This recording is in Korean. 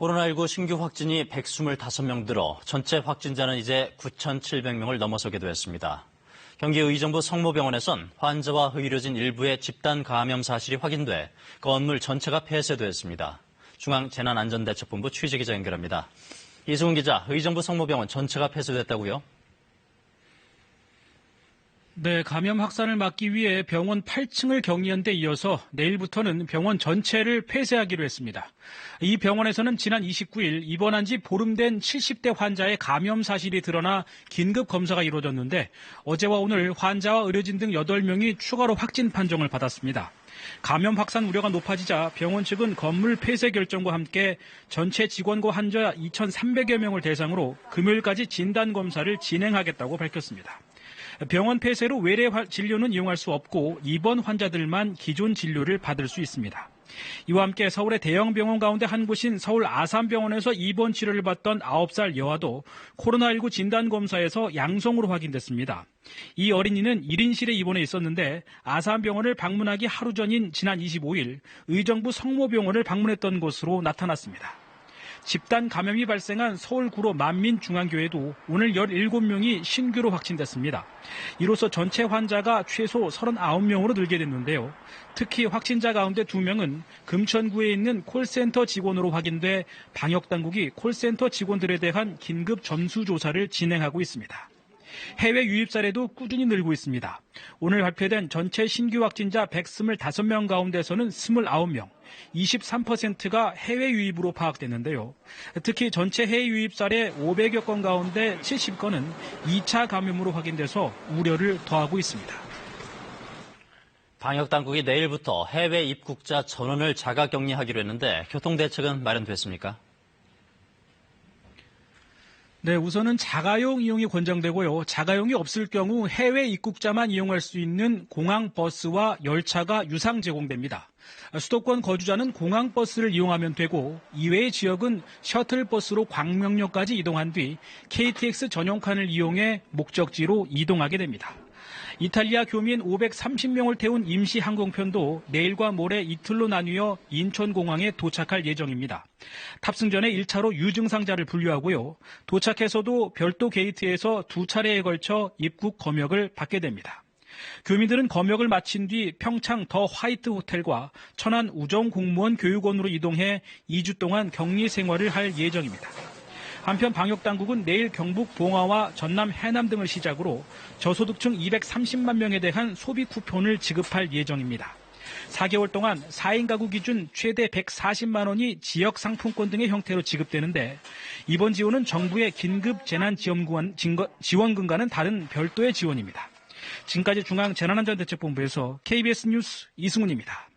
코로나19 신규 확진이 125명 늘어 전체 확진자는 이제 9,700명을 넘어서게 되었습니다. 경기 의정부 성모병원에선 환자와 의료진 일부의 집단 감염 사실이 확인돼 건물 전체가 폐쇄되었습니다. 중앙재난안전대책본부 취재기자 연결합니다. 이승훈 기자, 의정부 성모병원 전체가 폐쇄됐다고요? 네, 감염 확산을 막기 위해 병원 8층을 격리한 데 이어서 내일부터는 병원 전체를 폐쇄하기로 했습니다. 이 병원에서는 지난 29일 입원한 지 보름 된 70대 환자의 감염 사실이 드러나 긴급 검사가 이루어졌는데 어제와 오늘 환자와 의료진 등 8명이 추가로 확진 판정을 받았습니다. 감염 확산 우려가 높아지자 병원 측은 건물 폐쇄 결정과 함께 전체 직원과 환자 2,300여 명을 대상으로 금요일까지 진단검사를 진행하겠다고 밝혔습니다. 병원 폐쇄로 외래 진료는 이용할 수 없고 입원 환자들만 기존 진료를 받을 수 있습니다. 이와 함께 서울의 대형 병원 가운데 한 곳인 서울 아산병원에서 입원 치료를 받던 9살 여아도 코로나19 진단검사에서 양성으로 확인됐습니다. 이 어린이는 1인실에 입원해 있었는데 아산병원을 방문하기 하루 전인 지난 25일 의정부 성모병원을 방문했던 것으로 나타났습니다. 집단 감염이 발생한 서울 구로 만민중앙교회도 오늘 17명이 신규로 확진됐습니다. 이로써 전체 환자가 최소 39명으로 늘게 됐는데요. 특히 확진자 가운데 2명은 금천구에 있는 콜센터 직원으로 확인돼 방역당국이 콜센터 직원들에 대한 긴급 전수조사를 진행하고 있습니다. 해외 유입 사례도 꾸준히 늘고 있습니다. 오늘 발표된 전체 신규 확진자 125명 가운데서는 29명, 23%가 해외 유입으로 파악됐는데요. 특히 전체 해외 유입 사례 500여 건 가운데 70건은 2차 감염으로 확인돼서 우려를 더하고 있습니다. 방역당국이 내일부터 해외 입국자 전원을 자가격리하기로 했는데 교통대책은 마련됐습니까? 네, 우선은 자가용 이용이 권장되고요. 자가용이 없을 경우 해외 입국자만 이용할 수 있는 공항버스와 열차가 유상 제공됩니다. 수도권 거주자는 공항버스를 이용하면 되고 이외의 지역은 셔틀버스로 광명역까지 이동한 뒤 KTX 전용칸을 이용해 목적지로 이동하게 됩니다. 이탈리아 교민 530명을 태운 임시 항공편도 내일과 모레 이틀로 나뉘어 인천공항에 도착할 예정입니다. 탑승 전에 1차로 유증상자를 분류하고요. 도착해서도 별도 게이트에서 2차례에 걸쳐 입국 검역을 받게 됩니다. 교민들은 검역을 마친 뒤 평창 더 화이트 호텔과 천안 우정공무원 교육원으로 이동해 2주 동안 격리 생활을 할 예정입니다. 한편 방역당국은 내일 경북 봉화와 전남 해남 등을 시작으로 저소득층 230만 명에 대한 소비 쿠폰을 지급할 예정입니다. 4개월 동안 4인 가구 기준 최대 140만 원이 지역 상품권 등의 형태로 지급되는데 이번 지원은 정부의 긴급 재난지원금과는 다른 별도의 지원입니다. 지금까지 중앙재난안전대책본부에서 KBS 뉴스 이승훈입니다.